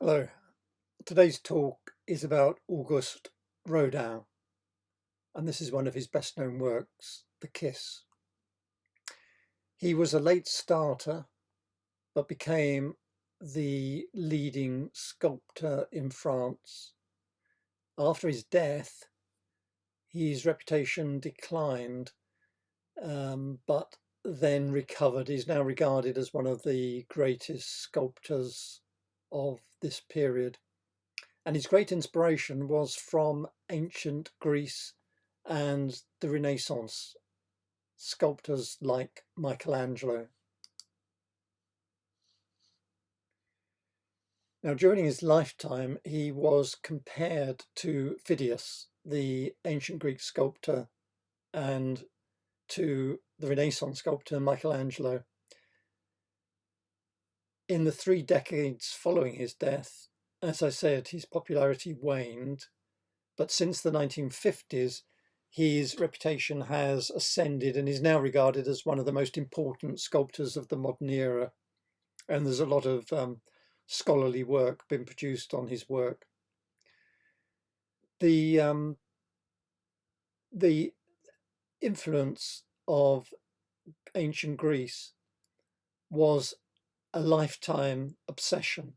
Hello. Today's talk is about Auguste Rodin, and this is one of his best known works, The Kiss. He was a late starter, but became the leading sculptor in France. After his death, his reputation declined, but then recovered. He's now regarded as one of the greatest sculptors of this period. And his great inspiration was from ancient Greece and the Renaissance, sculptors like Michelangelo. Now, during his lifetime, he was compared to Pheidias, the ancient Greek sculptor, and to the Renaissance sculptor Michelangelo. In the 3 decades following his death, as I said, his popularity waned, but since the 1950s, his reputation has ascended and is now regarded as one of the most important sculptors of the modern era. And there's a lot of scholarly work been produced on his work. The influence of ancient Greece was a lifetime obsession.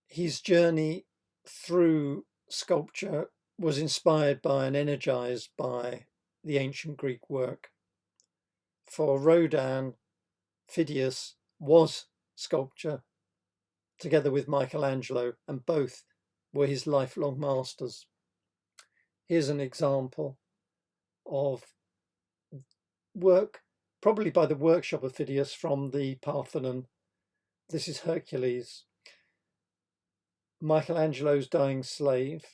His journey through sculpture was inspired by and energized by the ancient Greek work. For Rodin, Pheidias was sculpture, together with Michelangelo, and both were his lifelong masters. Here's an example of work, probably by the workshop of Pheidias, from the Parthenon. This is Hercules, Michelangelo's Dying Slave,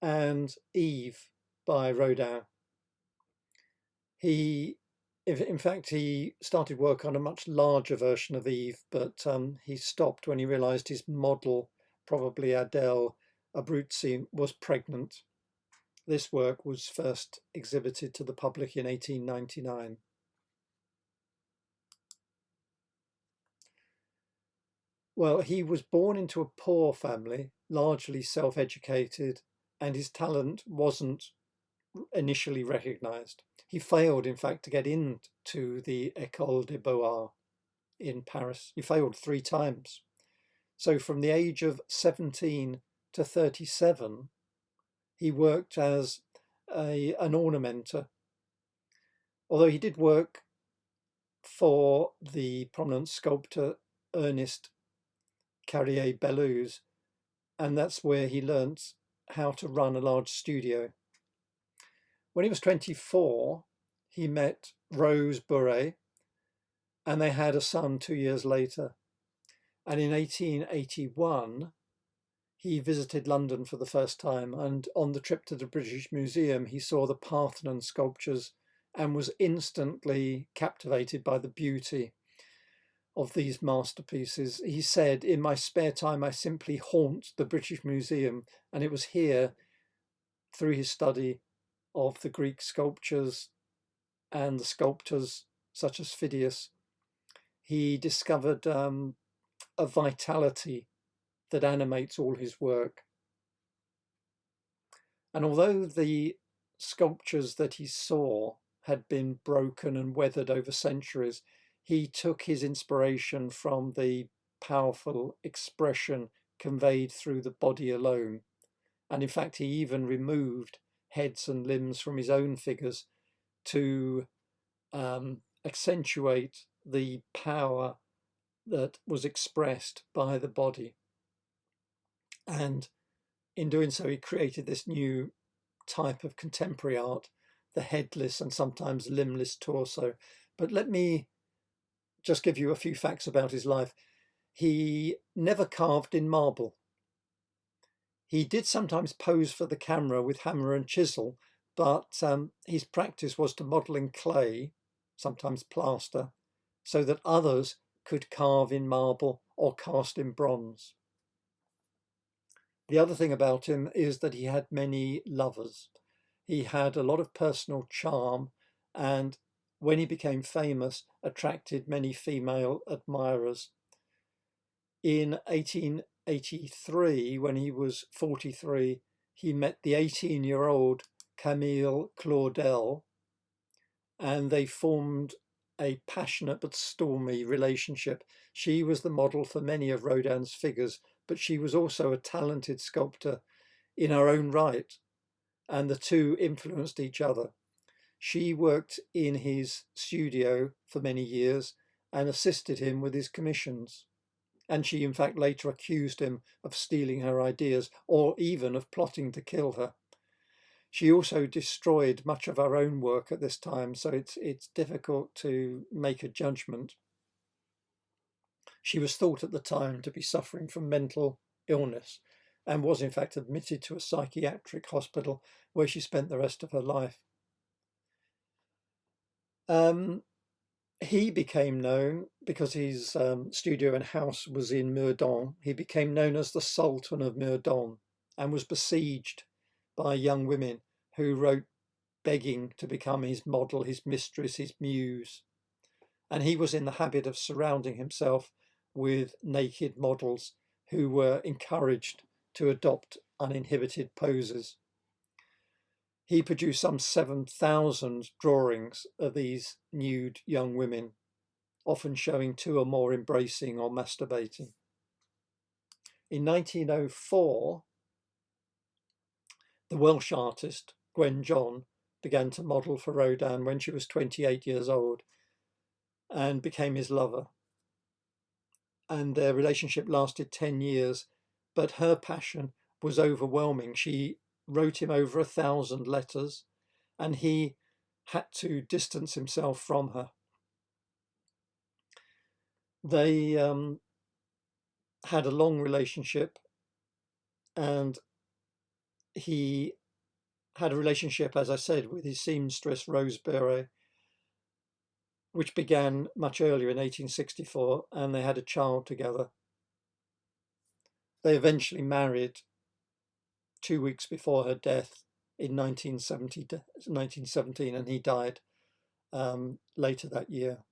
and Eve by Rodin. In fact, he started work on a much larger version of Eve, but he stopped when he realized his model, probably Adele Abruzzi, was pregnant. This work was first exhibited to the public in 1899. Well, he was born into a poor family, largely self-educated, and his talent wasn't initially recognized. He failed, in fact, to get into the École des Beaux-Arts in Paris. He failed 3 times. So from the age of 17 to 37, he worked as an ornamenter. Although he did work for the prominent sculptor Ernest Carrier-Belleuse, and that's where he learnt how to run a large studio. When he was 24, he met Rose Buret, and they had a son 2 years later. And in 1881, he visited London for the first time, and on the trip to the British Museum, he saw the Parthenon sculptures and was instantly captivated by the beauty of these masterpieces. He said, "In my spare time, I simply haunt the British Museum," and it was here, through his study of the Greek sculptures and the sculptors such as Pheidias, he discovered a vitality that animates all his work. And although the sculptures that he saw had been broken and weathered over centuries, he took his inspiration from the powerful expression conveyed through the body alone. And in fact, he even removed heads and limbs from his own figures to accentuate the power that was expressed by the body. And in doing so, he created this new type of contemporary art, the headless and sometimes limbless torso. But let me just give you a few facts about his life. He never carved in marble. He did sometimes pose for the camera with hammer and chisel, but his practice was to model in clay, sometimes plaster, so that others could carve in marble or cast in bronze. The other thing about him is that he had many lovers. He had a lot of personal charm, and when he became famous, attracted many female admirers. In 1883, when he was 43, he met the 18-year-old Camille Claudel, and they formed a passionate but stormy relationship. She was the model for many of Rodin's figures, but she was also a talented sculptor in her own right, and the two influenced each other. She worked in his studio for many years and assisted him with his commissions. And she, in fact, later accused him of stealing her ideas or even of plotting to kill her. She also destroyed much of her own work at this time, so it's difficult to make a judgment. She was thought at the time to be suffering from mental illness and was in fact admitted to a psychiatric hospital where she spent the rest of her life. He became known, because his studio and house was in Meudon, he became known as the Sultan of Meudon and was besieged by young women who wrote begging to become his model, his mistress, his muse. And he was in the habit of surrounding himself with naked models who were encouraged to adopt uninhibited poses. He produced some 7,000 drawings of these nude young women, often showing two or more embracing or masturbating. In 1904, the Welsh artist Gwen John began to model for Rodin when she was 28 years old and became his lover. And their relationship lasted 10 years, but her passion was overwhelming. She wrote him over 1,000 letters, and he had to distance himself from her. They had a long relationship, and he had a relationship, as I said, with his seamstress Rose Bure, which began much earlier in 1864, and they had a child together. They eventually married 2 weeks before her death in 1917, and he died later that year.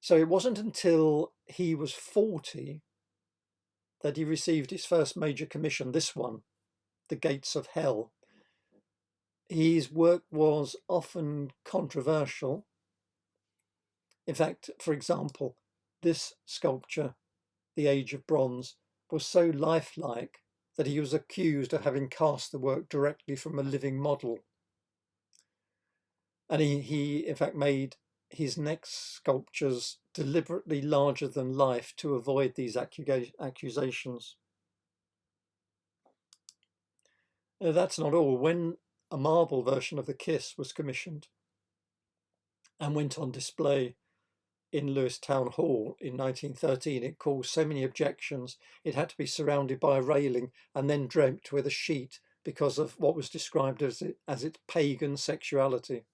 So it wasn't until he was 40 that he received his first major commission, this one, The Gates of Hell. His work was often controversial. In fact, for example, this sculpture, The Age of Bronze, was so lifelike that he was accused of having cast the work directly from a living model. And he in fact made his next sculptures deliberately larger than life to avoid these accusations. That's not all. When a marble version of the Kiss was commissioned and went on display in Lewes Town Hall in 1913, it caused so many objections it had to be surrounded by a railing and then draped with a sheet because of what was described as its pagan sexuality.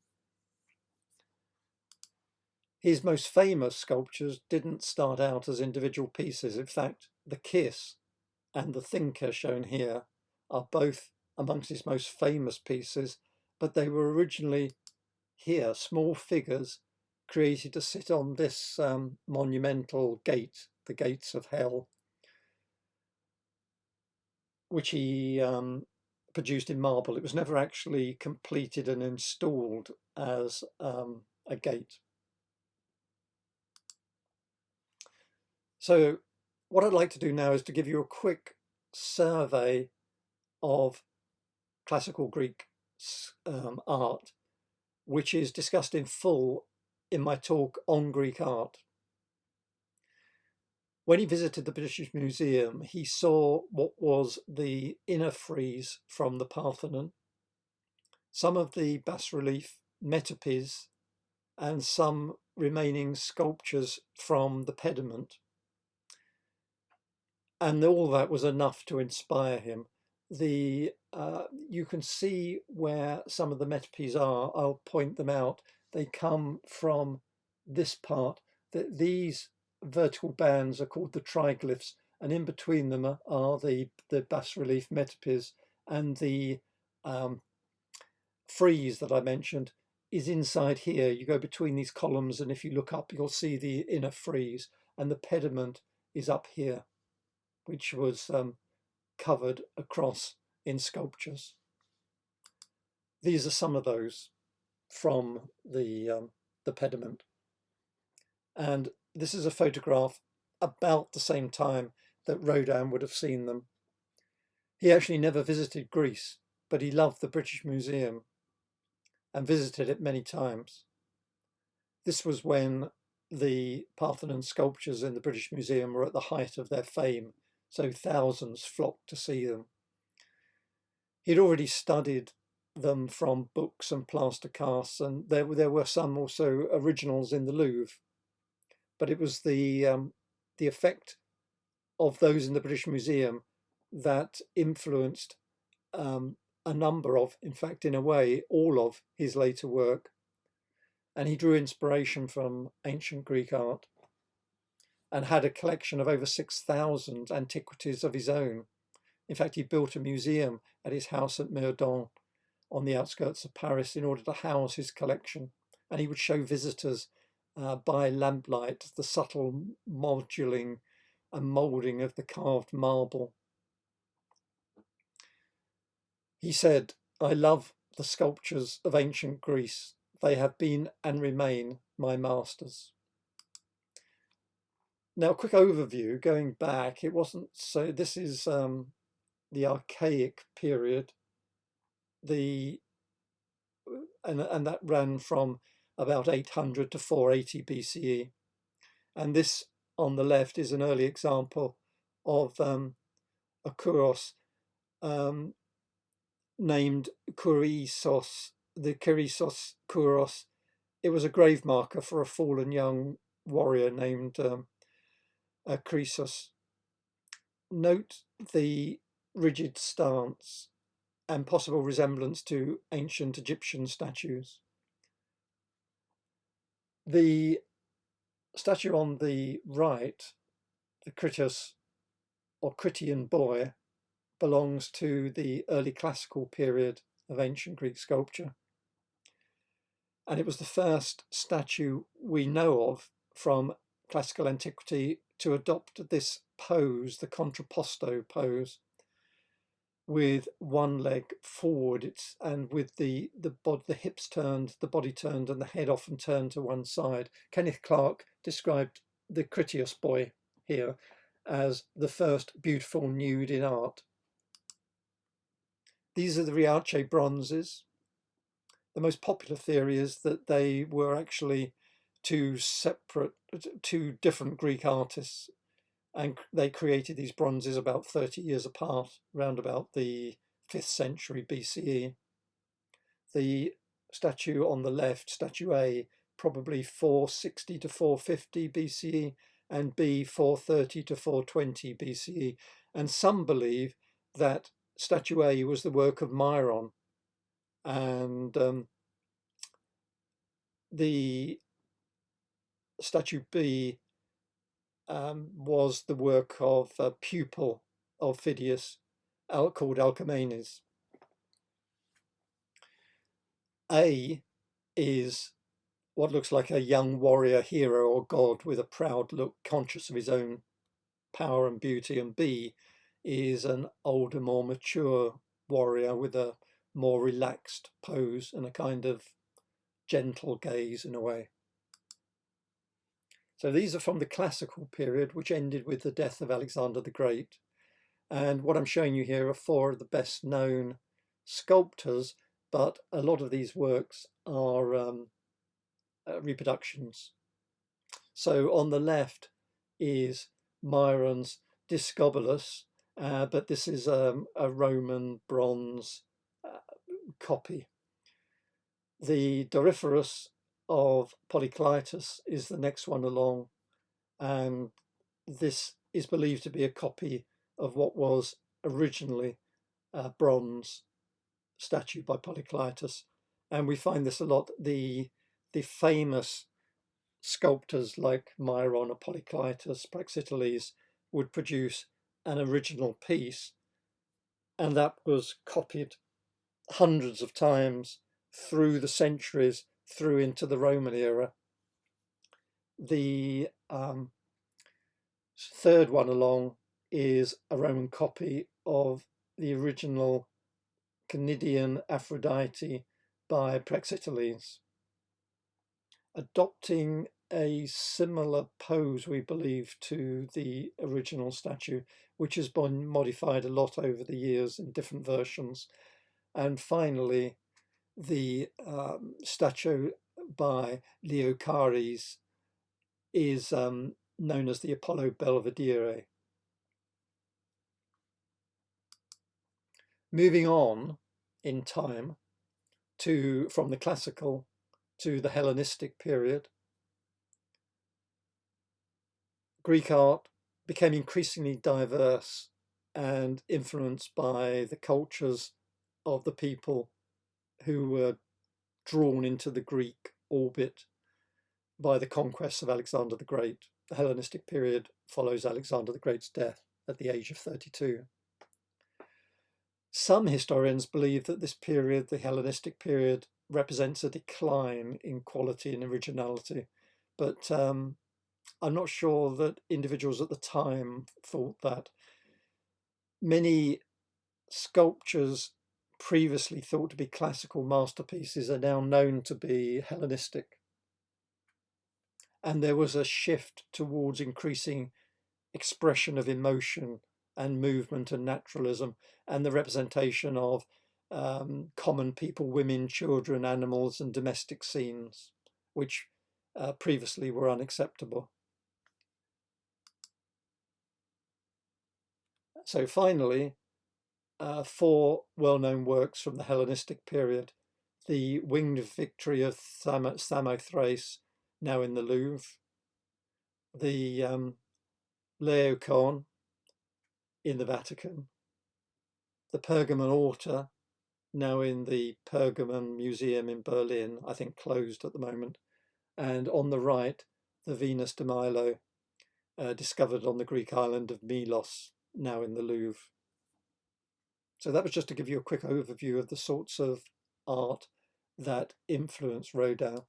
His most famous sculptures didn't start out as individual pieces. In fact, the Kiss and the Thinker, shown here, are both amongst his most famous pieces, but they were originally here, small figures created to sit on this monumental gate, the Gates of Hell, which he produced in marble. It was never actually completed and installed as a gate. So what I'd like to do now is to give you a quick survey of classical Greek art, which is discussed in full in my talk on Greek art. When he visited the British Museum, he saw what was the inner frieze from the Parthenon, some of the bas-relief metopes, and some remaining sculptures from the pediment. And all that was enough to inspire him. You can see where some of the metopes are. I'll point them out. They come from this part. These vertical bands are called the triglyphs, and in between them are the bas-relief metopes, and the frieze that I mentioned is inside here. You go between these columns, and if you look up, you'll see the inner frieze, and the pediment is up here, which was covered across in sculptures. These are some of those from the pediment. And this is a photograph about the same time that Rodin would have seen them. He actually never visited Greece, but he loved the British Museum and visited it many times. This was when the Parthenon sculptures in the British Museum were at the height of their fame, so thousands flocked to see them. He'd already studied them from books and plaster casts, and there were some also originals in the Louvre. But it was the effect of those in the British Museum that influenced a number of, in fact, in a way, all of his later work. And he drew inspiration from ancient Greek art and had a collection of over 6,000 antiquities of his own. In fact, he built a museum at his house at Meudon on the outskirts of Paris in order to house his collection. And he would show visitors by lamplight the subtle modeling and moulding of the carved marble. He said, "I love the sculptures of ancient Greece. They have been and remain my masters." Now, a quick overview, going back, it wasn't so, this is the archaic period, and that ran from about 800 to 480 BCE. And this on the left is an early example of a kouros named Kyrissos, the Kyrissos kouros. It was a grave marker for a fallen young warrior named Chrysos. Note the rigid stance and possible resemblance to ancient Egyptian statues. The statue on the right, the Critias or Critian boy, belongs to the early classical period of ancient Greek sculpture. And it was the first statue we know of from classical antiquity to adopt this pose, the contrapposto pose, with one leg forward, and with the hips turned, the body turned, and the head often turned to one side. Kenneth Clark described the Critias boy here as the first beautiful nude in art. These are the Riace bronzes. The most popular theory is that they were actually two different Greek artists, and they created these bronzes about 30 years apart, around about the 5th century BCE. The statue on the left, statue A, probably 460 to 450 BCE, and B, 430 to 420 BCE. And some believe that statue A was the work of Myron, and the statue B was the work of a pupil of Pheidias called Alcamenes. A is what looks like a young warrior hero or god with a proud look, conscious of his own power and beauty, and B is an older, more mature warrior with a more relaxed pose and a kind of gentle gaze in a way. So these are from the classical period, which ended with the death of Alexander the Great. And what I'm showing you here are 4 of the best known sculptors, but a lot of these works are reproductions. So on the left is Myron's Discobolus, but this is a Roman bronze copy. The Doryphorus of Polykleitos is the next one along, and this is believed to be a copy of what was originally a bronze statue by Polykleitos. And we find this a lot. The famous sculptors like Myron or Polykleitos, Praxiteles, would produce an original piece, and that was copied hundreds of times through the centuries through into the Roman era. The third one along is a Roman copy of the original Cnidian Aphrodite by Praxiteles, adopting a similar pose, we believe, to the original statue, which has been modified a lot over the years in different versions. And finally, the statue by Leocares is known as the Apollo Belvedere. Moving on in time from the classical to the Hellenistic period, Greek art became increasingly diverse and influenced by the cultures of the people who were drawn into the Greek orbit by the conquests of Alexander the Great. The Hellenistic period follows Alexander the Great's death at the age of 32. Some historians believe that this period, the Hellenistic period, represents a decline in quality and originality, but I'm not sure that individuals at the time thought that. Many sculptures previously thought to be classical masterpieces are now known to be Hellenistic. And there was a shift towards increasing expression of emotion and movement and naturalism, and the representation of common people, women, children, animals, and domestic scenes, which previously were unacceptable. So finally, four well-known works from the Hellenistic period: the Winged Victory of Samothrace, now in the Louvre; the Laocoon in the Vatican; the Pergamon Altar, now in the Pergamon Museum in Berlin, I think closed at the moment; and on the right, the Venus de Milo, discovered on the Greek island of Milos, now in the Louvre. So that was just to give you a quick overview of the sorts of art that influenced Rodin.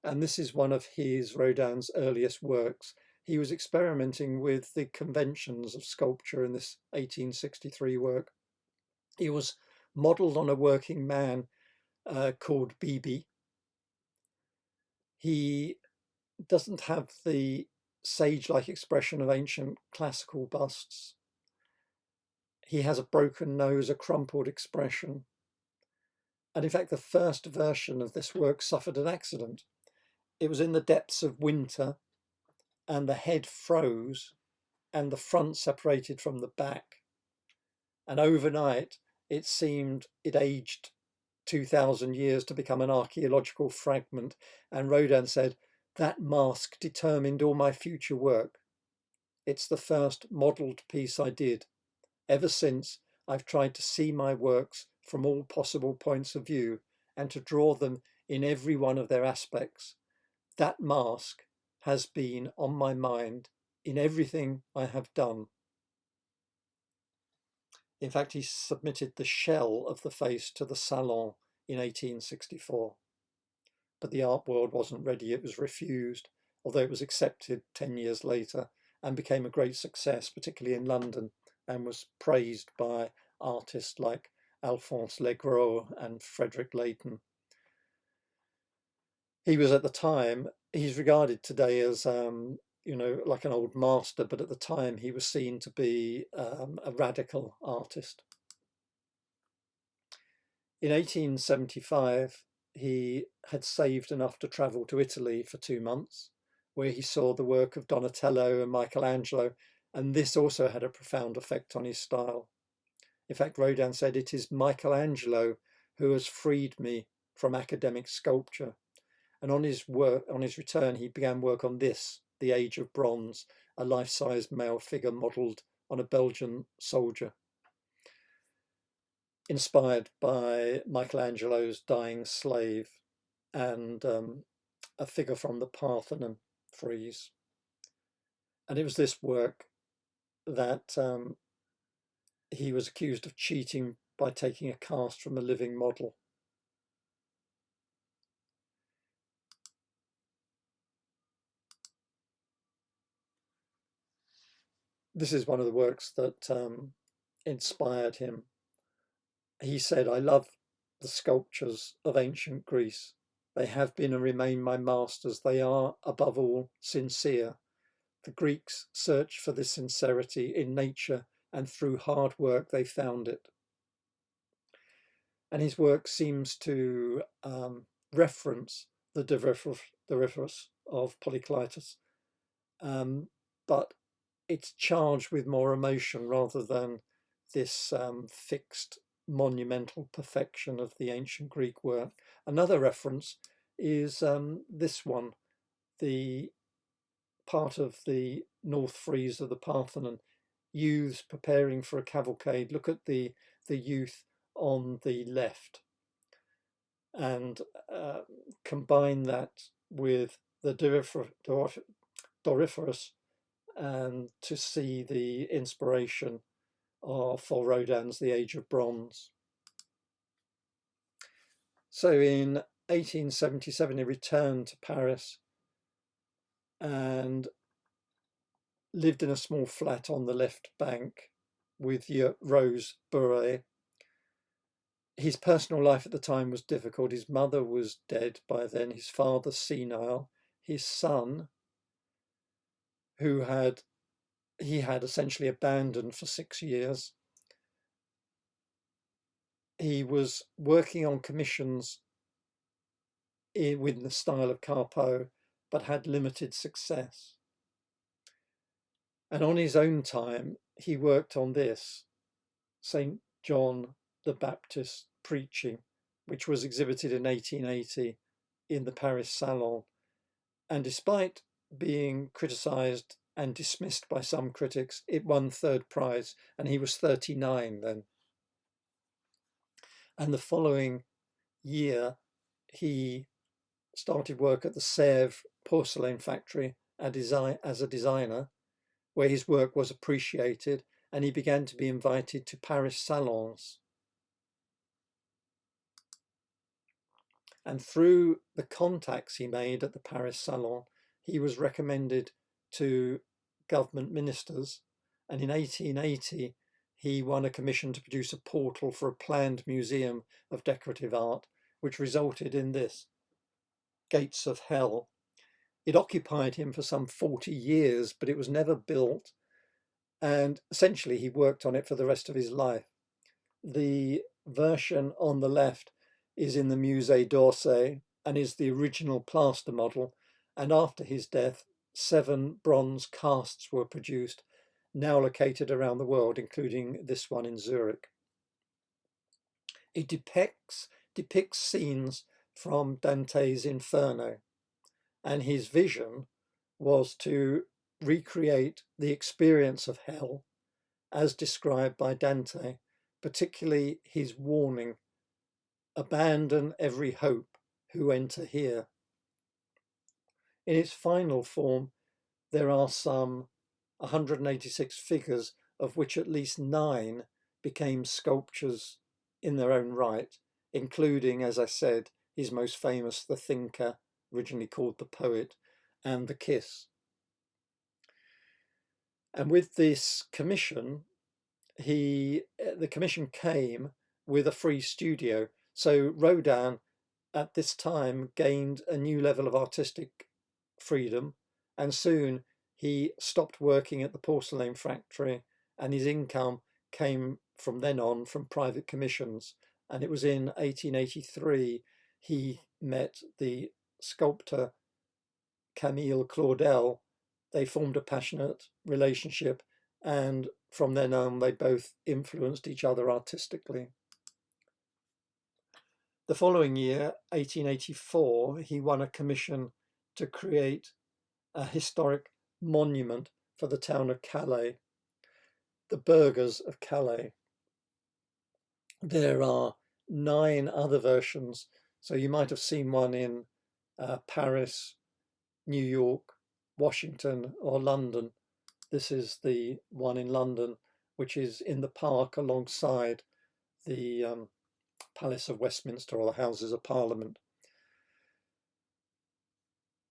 And this is one of Rodin's earliest works. He was experimenting with the conventions of sculpture in this 1863 work. He was modelled on a working man called Bibi. He doesn't have the sage-like expression of ancient classical busts. He has a broken nose, a crumpled expression. And in fact, the first version of this work suffered an accident. It was in the depths of winter, and the head froze, and the front separated from the back. And overnight, it seemed it aged 2,000 years to become an archaeological fragment. And Rodin said, "That mask determined all my future work. It's the first modelled piece I did. Ever since, I've tried to see my works from all possible points of view and to draw them in every one of their aspects. That mask has been on my mind in everything I have done." In fact, he submitted the shell of the face to the Salon in 1864. But the art world wasn't ready. It was refused, although it was accepted 10 years later and became a great success, particularly in London, and was praised by artists like Alphonse Legros and Frederick Leighton. He was at the time, he's regarded today as, like an old master, but at the time he was seen to be a radical artist. In 1875, he had saved enough to travel to Italy for 2 months, where he saw the work of Donatello and Michelangelo, and this also had a profound effect on his style. In fact, Rodin said, "It is Michelangelo who has freed me from academic sculpture." And on his return, he began work on this, the Age of Bronze, a life-size male figure modelled on a Belgian soldier, inspired by Michelangelo's Dying Slave and a figure from the Parthenon frieze. And it was this work that he was accused of cheating by taking a cast from a living model. this is one of the works that inspired him. He said, "I love the sculptures of ancient Greece. They have been and remain my masters. They are, above all, sincere. The Greeks searched for this sincerity in nature, and through hard work they found it." And his work seems to reference the Doryphorus of Polykleitos, but it's charged with more emotion rather than this fixed monumental perfection of the ancient Greek work. Another reference is this one, the part of the north frieze of the Parthenon, youths preparing for a cavalcade. Look at the youth on the left, and combine that with the Doryphorus, and to see the inspiration for Rodin's The Age of Bronze. So in 1877 he returned to Paris and lived in a small flat on the left bank with Rose Buret. His personal life at the time was difficult. His mother was dead by then, his father senile, his son, who he had essentially abandoned for 6 years. He was working on commissions with the style of Carpeaux, but had limited success. And on his own time, he worked on this, St. John the Baptist preaching, which was exhibited in 1880 in the Paris Salon. And despite being criticised and dismissed by some critics, it won third prize, and he was 39 then. And the following year, he started work at the Sèvres porcelain factory as a designer, where his work was appreciated, and he began to be invited to Paris salons. And through the contacts he made at the Paris Salon, he was recommended to government ministers. And in 1880, he won a commission to produce a portal for a planned museum of decorative art, which resulted in this, Gates of Hell. It occupied him for some 40 years, but it was never built. And essentially, he worked on it for the rest of his life. The version on the left is in the Musée d'Orsay and is the original plaster model. And after his death, 7 bronze casts were produced, now located around the world, including this one in Zurich. It depicts scenes from Dante's Inferno, and his vision was to recreate the experience of hell as described by Dante, particularly his warning, "Abandon every hope who enter here." In its final form, there are some 186 figures, of which at least 9 became sculptures in their own right, including, as I said, his most famous, the Thinker, originally called the Poet, and the Kiss. And with this commission, the commission came with a free studio. So Rodin at this time gained a new level of artistic freedom, and soon he stopped working at the porcelain factory, and his income came from then on from private commissions. And it was in 1883 he met the sculptor Camille Claudel. They formed a passionate relationship, and from then on they both influenced each other artistically. The following year, 1884, he won a commission to create a historic monument for the town of Calais, the burghers of Calais. There are 9 other versions, so you might have seen one in Paris, New York, Washington, or London. This is the one in London, which is in the park alongside the Palace of Westminster, or the Houses of Parliament.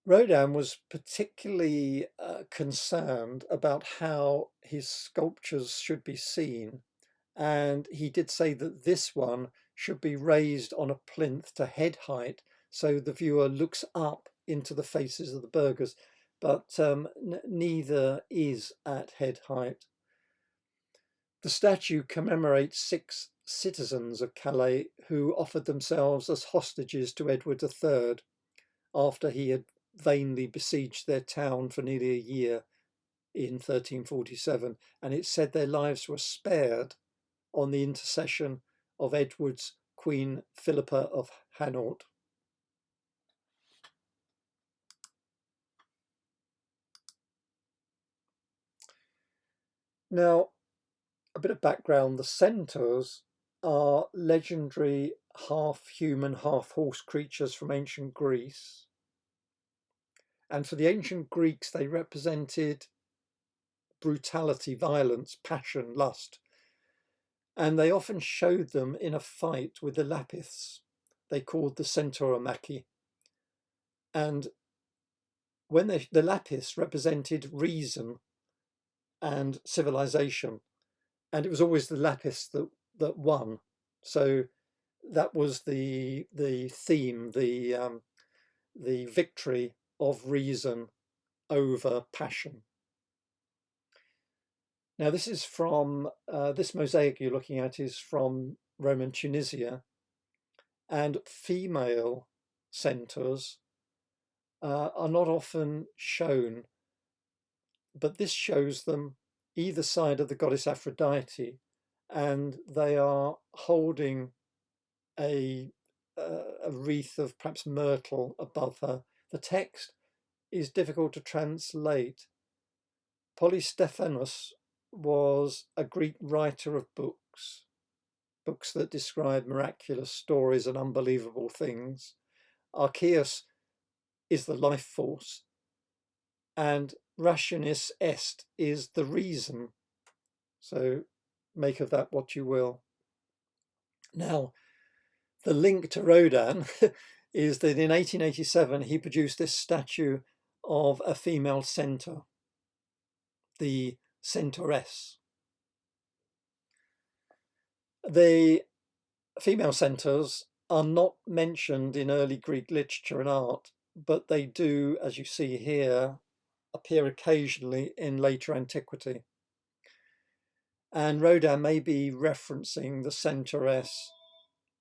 Rodin was particularly concerned about how his sculptures should be seen, and he did say that this one should be raised on a plinth to head height so the viewer looks up into the faces of the burghers, but neither is at head height. The statue commemorates 6 citizens of Calais who offered themselves as hostages to Edward III after he had vainly besieged their town for nearly a year in 1347, and it said their lives were spared on the intercession of Edward's Queen Philippa of Hainault. Now, a bit of background: the centaurs are legendary half-human, half-horse creatures from ancient Greece. And for the ancient Greeks, they represented brutality, violence, passion, lust. And they often showed them in a fight with the lapiths. They called the centauromachy. And when the lapiths represented reason and civilization, and it was always the lapiths that won. So that was the theme, the victory of reason over passion. Now, this is from this mosaic you're looking at is from Roman Tunisia, and female centaurs are not often shown, but this shows them either side of the goddess Aphrodite, and they are holding a wreath of perhaps myrtle above her. The text is difficult to translate. Polystephanos was a Greek writer of books that describe miraculous stories and unbelievable things. Archaeus is the life force, and rationis est is the reason. So make of that what you will. Now, the link to Rodin is that in 1887 he produced this statue of a female centaur, the centauress. The female centaurs are not mentioned in early Greek literature and art, but they do, as you see here, appear occasionally in later antiquity. And Rodin may be referencing the centauress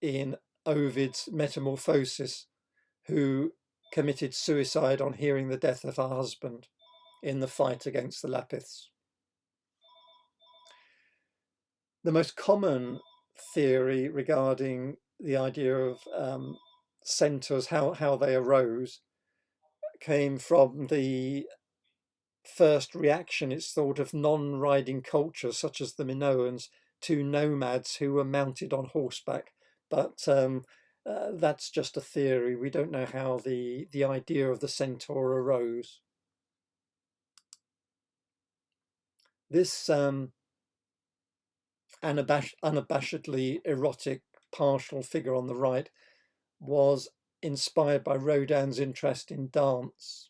in Ovid's Metamorphosis, who committed suicide on hearing the death of her husband in the fight against the lapiths. The most common theory regarding the idea of centaurs, how they arose, came from the first reaction, it's thought, of non-riding cultures such as the Minoans to nomads who were mounted on horseback. But that's just a theory. We don't know how the idea of the centaur arose. This unabashedly erotic partial figure on the right was inspired by Rodin's interest in dance.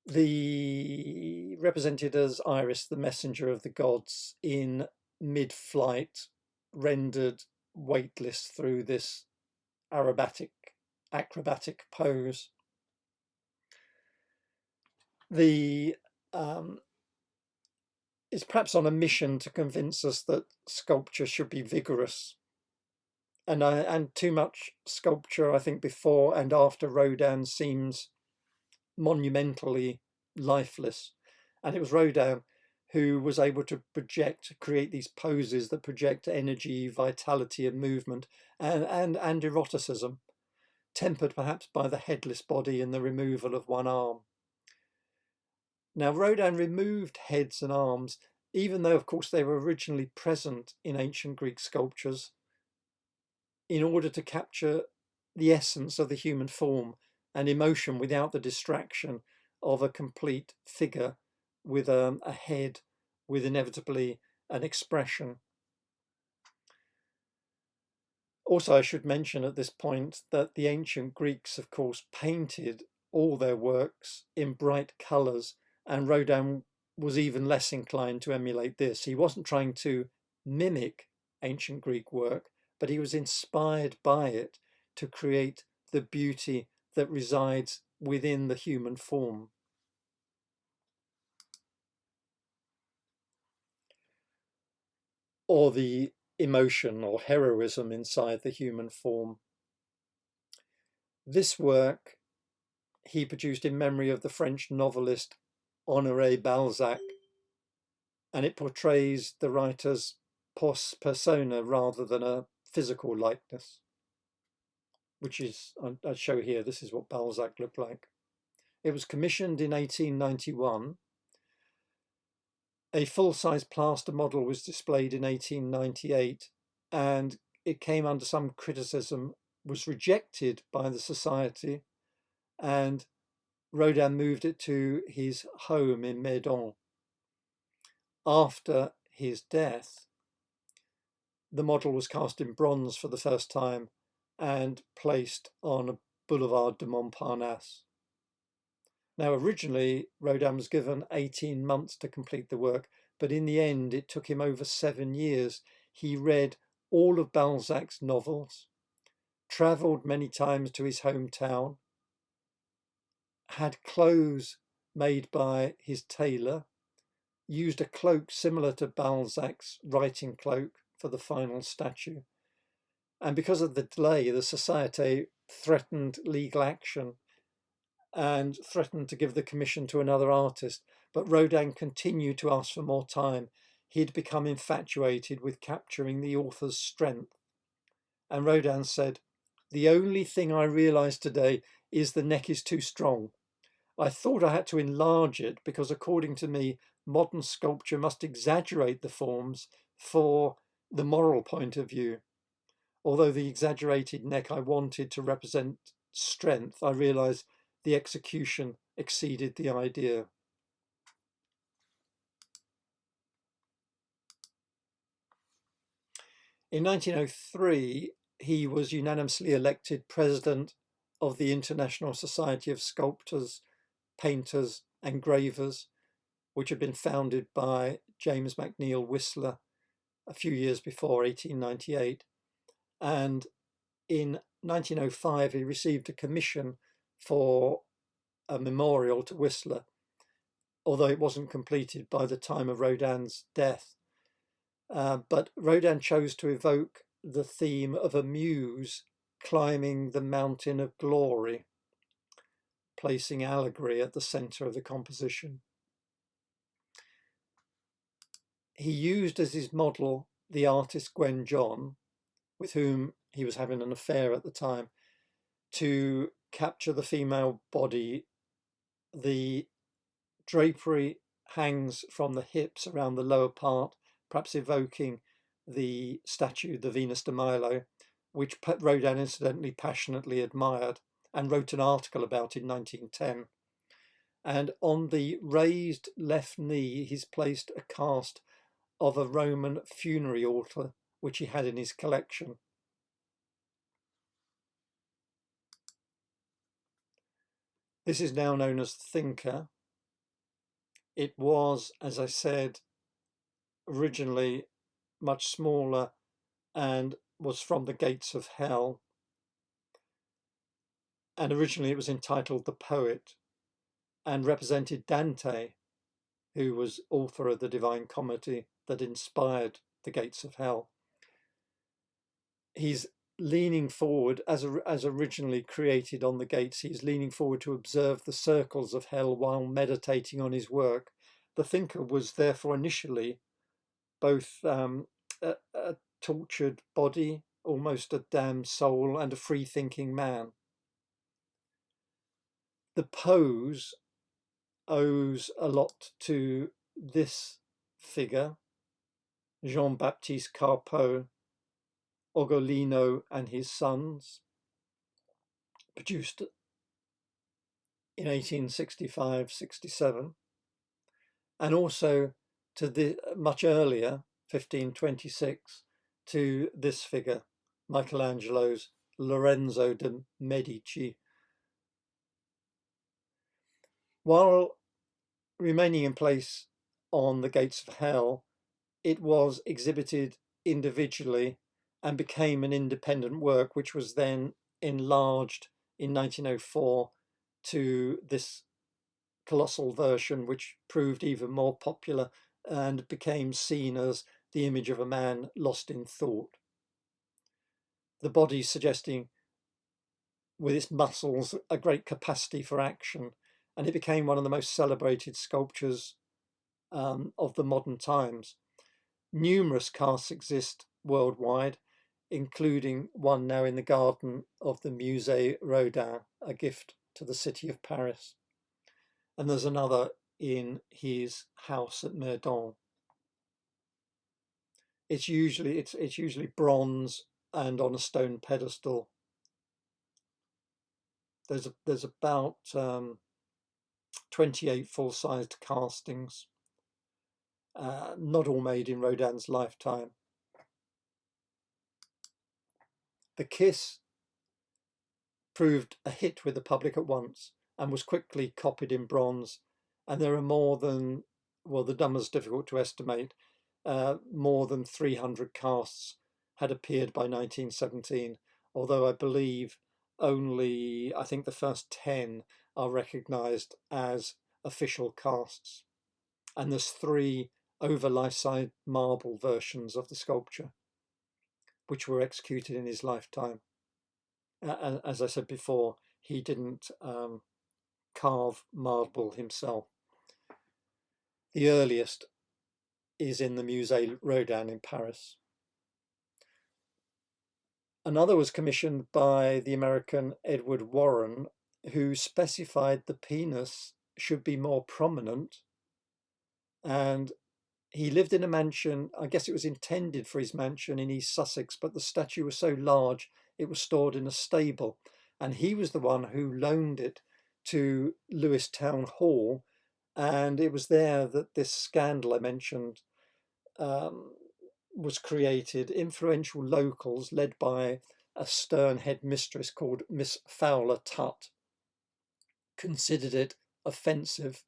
The represented as Iris, the messenger of the gods, in mid-flight, rendered weightless through this acrobatic pose. The is perhaps on a mission to convince us that sculpture should be vigorous. And too much sculpture, I think, before and after Rodin seems monumentally lifeless. And it was Rodin who was able to create these poses that project energy, vitality, and movement, and eroticism, tempered perhaps by the headless body and the removal of one arm. Now, Rodin removed heads and arms, even though, of course, they were originally present in ancient Greek sculptures, in order to capture the essence of the human form and emotion without the distraction of a complete figure with a head, with inevitably an expression. Also, I should mention at this point that the ancient Greeks, of course, painted all their works in bright colours, and Rodin was even less inclined to emulate this. He wasn't trying to mimic ancient Greek work, but he was inspired by it to create the beauty that resides within the human form. Or the emotion or heroism inside the human form. This work he produced in memory of the French novelist Honoré Balzac, and it portrays the writer's persona rather than a physical likeness, which is, I show here, this is what Balzac looked like. It was commissioned in 1891. A full-size plaster model was displayed in 1898, and it came under some criticism, was rejected by the society, and Rodin moved it to his home in Meudon. After his death, the model was cast in bronze for the first time and placed on Boulevard de Montparnasse. Now, originally, Rodin was given 18 months to complete the work, but in the end, it took him over 7 years. He read all of Balzac's novels, travelled many times to his hometown, had clothes made by his tailor, used a cloak similar to Balzac's writing cloak for the final statue. And because of the delay, the Society threatened legal action and threatened to give the commission to another artist. But Rodin continued to ask for more time. He'd become infatuated with capturing the author's strength. And Rodin said, "The only thing I realise today is the neck is too strong. I thought I had to enlarge it because, according to me, modern sculpture must exaggerate the forms for the moral point of view. Although the exaggerated neck I wanted to represent strength, I realised the execution exceeded the idea." In 1903, he was unanimously elected president of the International Society of Sculptors, Painters and Gravers, which had been founded by James McNeill Whistler a few years before, 1898. And in 1905, he received a commission for a memorial to Whistler, although it wasn't completed by the time of Rodin's death. But Rodin chose to evoke the theme of a muse climbing the mountain of glory, placing allegory at the centre of the composition. He used as his model the artist Gwen John, with whom he was having an affair at the time, to capture the female body. The drapery hangs from the hips around the lower part, perhaps evoking the statue, the Venus de Milo, which Rodin incidentally passionately admired and wrote an article about in 1910. And on the raised left knee, he's placed a cast of a Roman funerary altar, which he had in his collection. This is now known as Thinker. It was, as I said, originally much smaller and was from the gates of hell. And originally it was entitled The Poet and represented Dante, who was author of the Divine Comedy that inspired the gates of hell. He's leaning forward, as originally created on the gates, he's leaning forward to observe the circles of hell while meditating on his work. The Thinker was therefore initially both a tortured body, almost a damned soul, and a free-thinking man. The pose owes a lot to this figure, Jean-Baptiste Carpeaux, Ugolino and his Sons, produced in 1865-67, and also to the much earlier, 1526, to this figure, Michelangelo's Lorenzo de' Medici. While remaining in place on the gates of hell, it was exhibited individually and became an independent work, which was then enlarged in 1904 to this colossal version, which proved even more popular and became seen as the image of a man lost in thought. The body suggesting, with its muscles, a great capacity for action, and it became one of the most celebrated sculptures of the modern times. Numerous casts exist worldwide, including one now in the garden of the Musée Rodin, a gift to the city of Paris. And there's another in his house at Meudon. It's usually bronze and on a stone pedestal. There's about 28 full-sized castings, not all made in Rodin's lifetime. The Kiss proved a hit with the public at once and was quickly copied in bronze. And there are more than, well, the number's difficult to estimate, more than 300 casts had appeared by 1917, although I believe only, I think the first 10 are recognised as official casts. And there's 3 over life-size marble versions of the sculpture, which were executed in his lifetime. As I said before, he didn't carve marble himself. The earliest is in the Musée Rodin in Paris. Another was commissioned by the American Edward Warren, who specified the penis should be more prominent, and he lived in a mansion. I guess it was intended for his mansion in East Sussex, but the statue was so large it was stored in a stable, and he was the one who loaned it to Lewes Town Hall, and it was there that this scandal I mentioned was created. Influential locals, led by a stern headmistress called Miss Fowler Tutt, considered it offensive,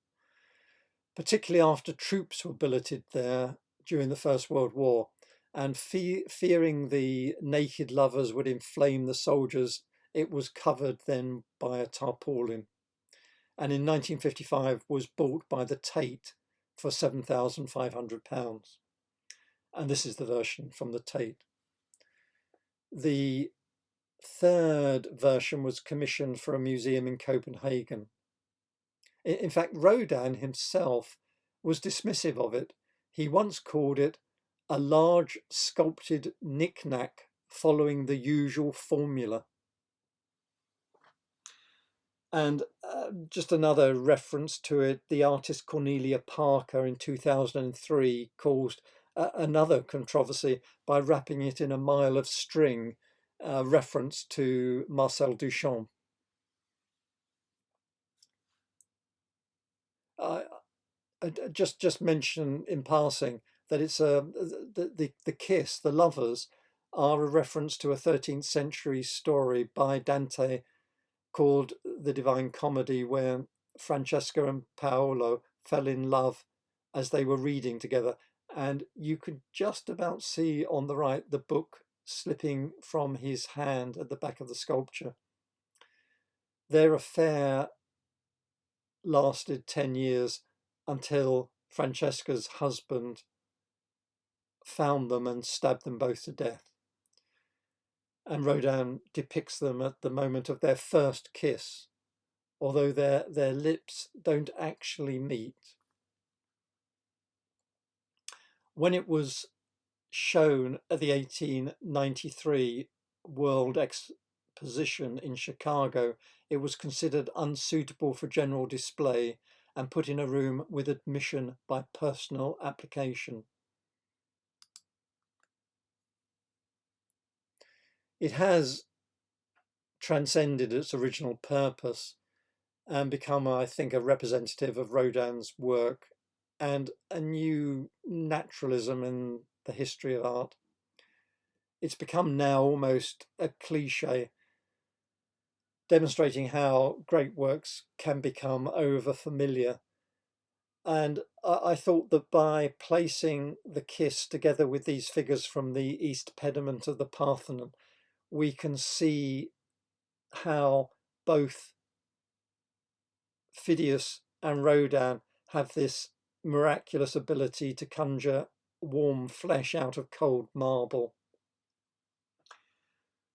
particularly after troops were billeted there during the First World War, and fearing the naked lovers would inflame the soldiers, it was covered then by a tarpaulin, and in 1955 was bought by the Tate for £7,500. And this is the version from the Tate. The third version was commissioned for a museum in Copenhagen. In fact, Rodin himself was dismissive of it. He once called it a large sculpted knick-knack following the usual formula. And just another reference to it, the artist Cornelia Parker in 2003 caused another controversy by wrapping it in a mile of string, reference to Marcel Duchamp. I just mention in passing that it's the Kiss, the lovers, are a reference to a 13th century story by Dante called The Divine Comedy, where Francesca and Paolo fell in love as they were reading together. And you could just about see on the right the book slipping from his hand at the back of the sculpture. Their affair lasted 10 years until Francesca's husband found them and stabbed them both to death. And Rodin depicts them at the moment of their first kiss, although their lips don't actually meet. When it was shown at the 1893 World Exposition in Chicago, it was considered unsuitable for general display and put in a room with admission by personal application. It has transcended its original purpose and become, I think, a representative of Rodin's work and a new naturalism in the history of art. it's become now almost a cliche, demonstrating how great works can become over familiar. And I thought that by placing the kiss together with these figures from the east pediment of the Parthenon, we can see how both Pheidias and Rodin have this miraculous ability to conjure warm flesh out of cold marble.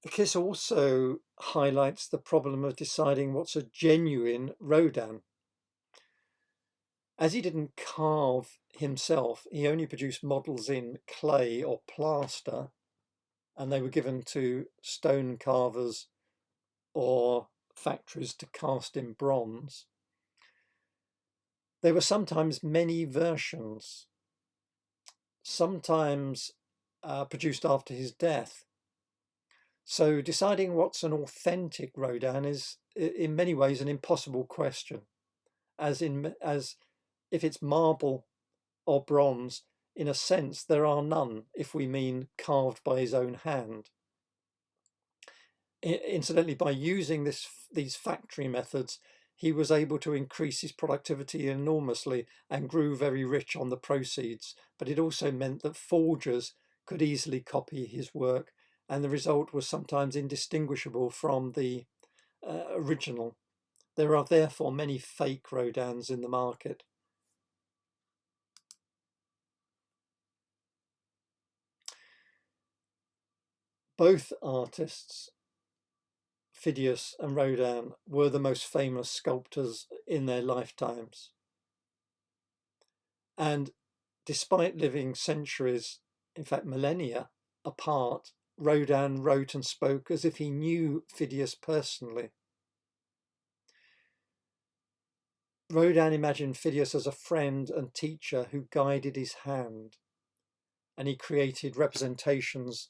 The kiss also highlights the problem of deciding what's a genuine Rodin. As he didn't carve himself, he only produced models in clay or plaster, and they were given to stone carvers or factories to cast in bronze. There were sometimes many versions, sometimes produced after his death. So deciding what's an authentic Rodin is in many ways an impossible question, as if it's marble or bronze, in a sense there are none if we mean carved by his own hand. Incidentally, by using these factory methods, he was able to increase his productivity enormously and grew very rich on the proceeds. But it also meant that forgers could easily copy his work, and the result was sometimes indistinguishable from the original. There are therefore many fake Rodins in the market. Both artists, Pheidias and Rodin, were the most famous sculptors in their lifetimes. And despite living centuries, in fact millennia, apart, Rodin wrote and spoke as if he knew Pheidias personally. Rodin imagined Pheidias as a friend and teacher who guided his hand, and he created representations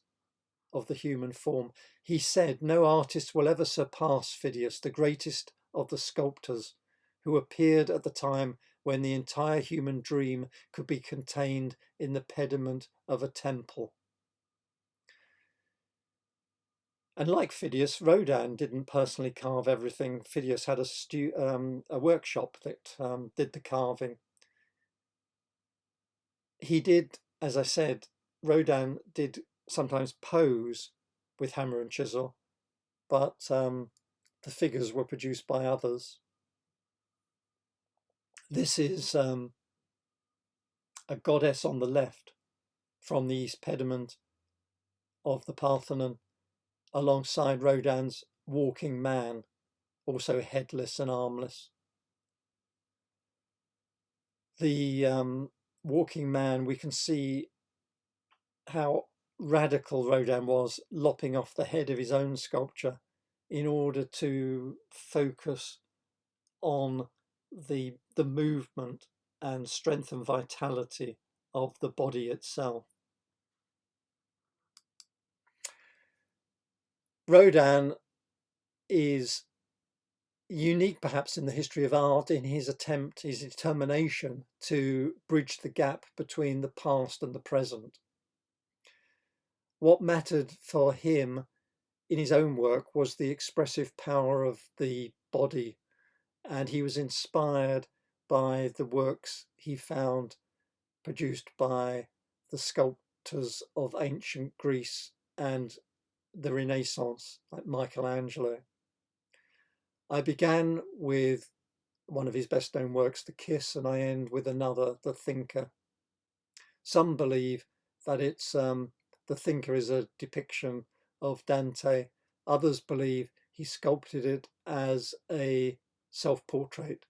of the human form. He said, "No artist will ever surpass Pheidias, the greatest of the sculptors, who appeared at the time when the entire human dream could be contained in the pediment of a temple." And like Pheidias, Rodin didn't personally carve everything. Pheidias had a workshop that did the carving. He did, as I said, Rodin did sometimes pose with hammer and chisel, but the figures were produced by others. This is a goddess on the left from the east pediment of the Parthenon, alongside Rodin's walking man, also headless and armless. The walking man, we can see how radical Rodin was, lopping off the head of his own sculpture in order to focus on the movement and strength and vitality of the body itself. Rodin is unique perhaps in the history of art in his determination to bridge the gap between the past and the present. What mattered for him in his own work was the expressive power of the body, and he was inspired by the works he found produced by the sculptors of ancient Greece and the Renaissance, like Michelangelo. I began with one of his best known works, The Kiss, and I end with another, The Thinker. Some believe that The Thinker is a depiction of Dante. Others believe he sculpted it as a self-portrait